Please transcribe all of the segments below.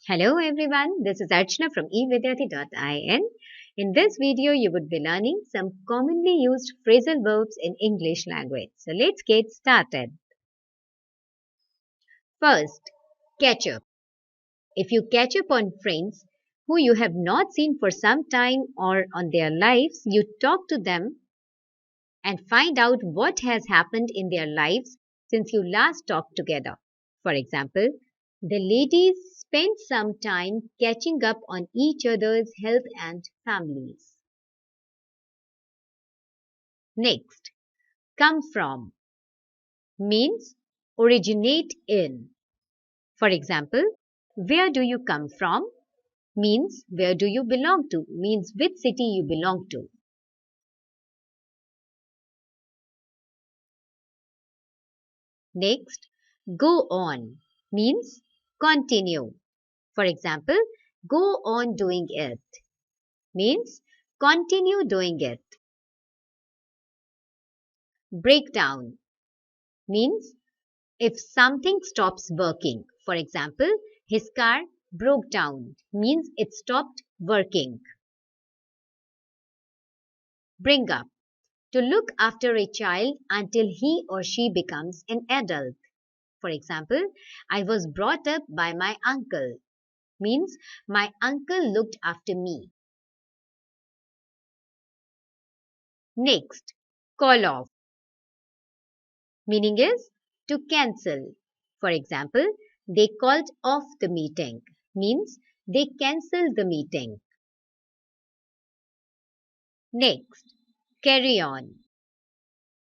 Hello everyone, this is Archana from evidyarthi.in. In this video, you would be learning some commonly used phrasal verbs in English language. So let's get started. First, catch up. If you catch up on friends who you have not seen for some time or on their lives, you talk to them and find out what has happened in their lives since you last talked together. For example, the ladies spent some time catching up on each other's health and families. Next, come from means originate in. For example, where do you come from means where do you belong to, means which city you belong to. Next, go on means continue. For example, go on doing it means continue doing it. Break down means if something stops working. For example, his car broke down means it stopped working. Bring up, to look after a child until he or she becomes an adult. For example, I was brought up by my uncle means my uncle looked after me. Next, call off. Meaning is to cancel. For example, they called off the meeting means they cancelled the meeting. Next, carry on.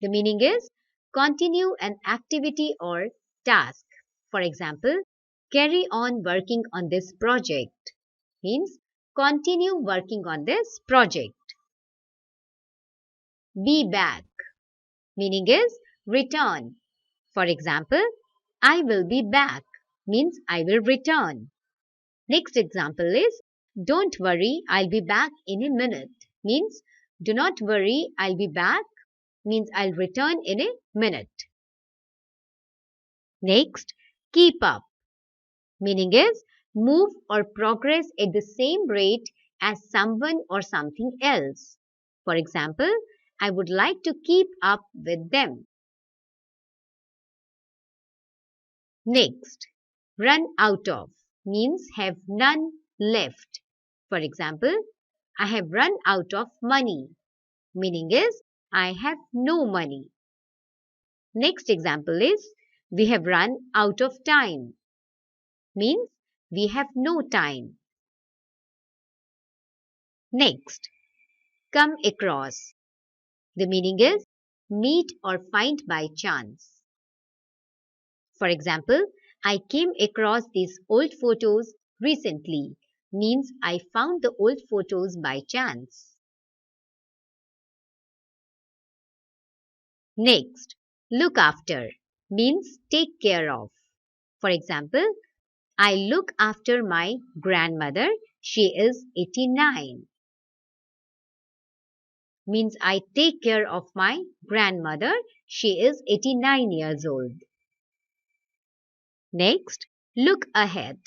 The meaning is continue an activity or task. For example, carry on working on this project means continue working on this project. Be back meaning is return. For example, I will be back means I will return. Next example is don't worry, I'll be back in a minute means do not worry, I'll be back means I'll return in a minute. Next, keep up meaning is move or progress at the same rate as someone or something else. For example, I would like to keep up with them. Next, run out of means have none left. For example, I have run out of money, meaning is I have no money. Next example is we have run out of time, means we have no time. Next, come across. The meaning is meet or find by chance. For example, I came across these old photos recently, means I found the old photos by chance. Next, look after means take care of. For example, I look after my grandmother, she is 89. Means I take care of my grandmother, she is 89 years old. Next, look ahead.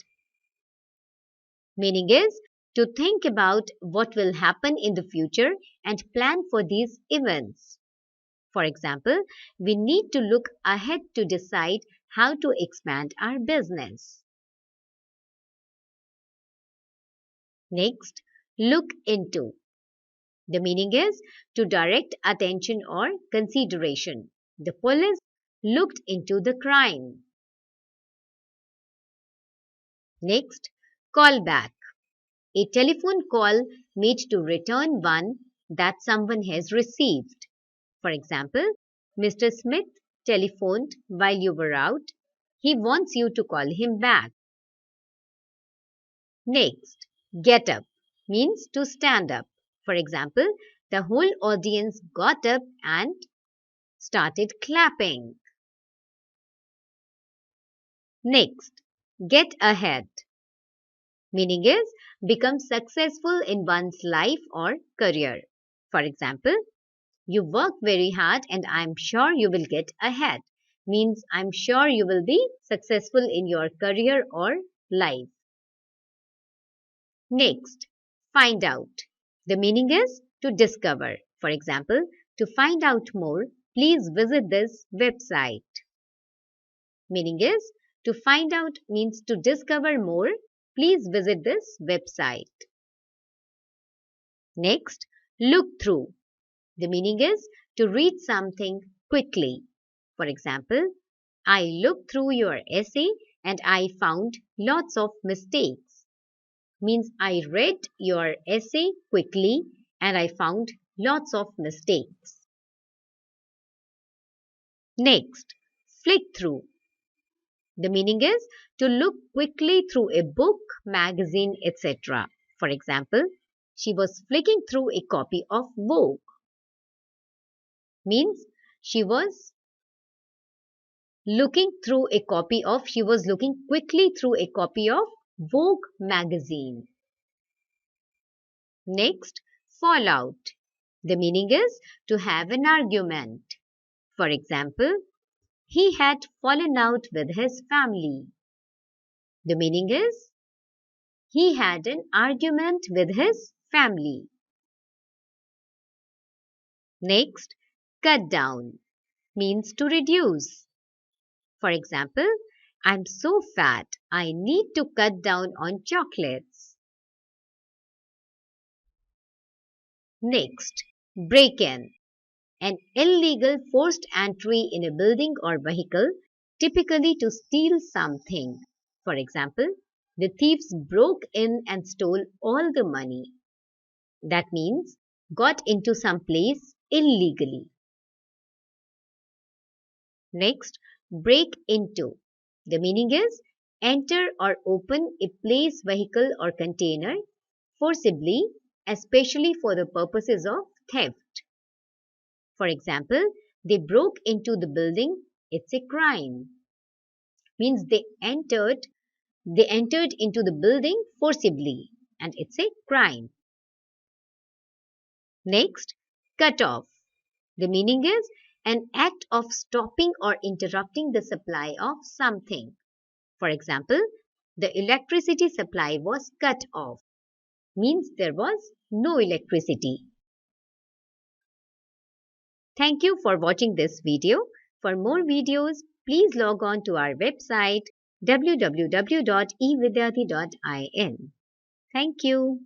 Meaning is to think about what will happen in the future and plan for these events. For example, we need to look ahead to decide how to expand our business. Next, look into. The meaning is to direct attention or consideration. The police looked into the crime. Next, call back. A telephone call made to return one that someone has received. For example, Mr. Smith telephoned while you were out. He wants you to call him back. Next, get up means to stand up. For example, the whole audience got up and started clapping. Next, get ahead. Meaning is become successful in one's life or career. For example, you work very hard and I'm sure you will get ahead. Means I'm sure you will be successful in your career or life. Next, find out. The meaning is to discover. For example, to find out more, please visit this website. Meaning is to find out means to discover more, please visit this website. Next, look through. The meaning is to read something quickly. For example, I looked through your essay and I found lots of mistakes. Means I read your essay quickly and I found lots of mistakes. Next, flick through. The meaning is to look quickly through a book, magazine, etc. For example, she was flicking through a copy of Vogue. Means she was looking quickly through a copy of Vogue magazine. Next, fall out. The meaning is to have an argument. For example, he had fallen out with his family. The meaning is he had an argument with his family. Next, cut down means to reduce. For example, I'm so fat, I need to cut down on chocolates. Next, break in. An illegal forced entry in a building or vehicle, typically to steal something. For example, the thieves broke in and stole all the money. That means got into some place illegally. Next, break into. The meaning is enter or open a place, vehicle or container forcibly, especially for the purposes of theft. For example, they broke into the building, it's a crime. Means they entered into the building forcibly and it's a crime. Next, cut off. The meaning is an act of stopping or interrupting the supply of something. For example, the electricity supply was cut off. Means there was no electricity. Thank you for watching this video. For more videos, please log on to our website www.evidyarthi.in. Thank you.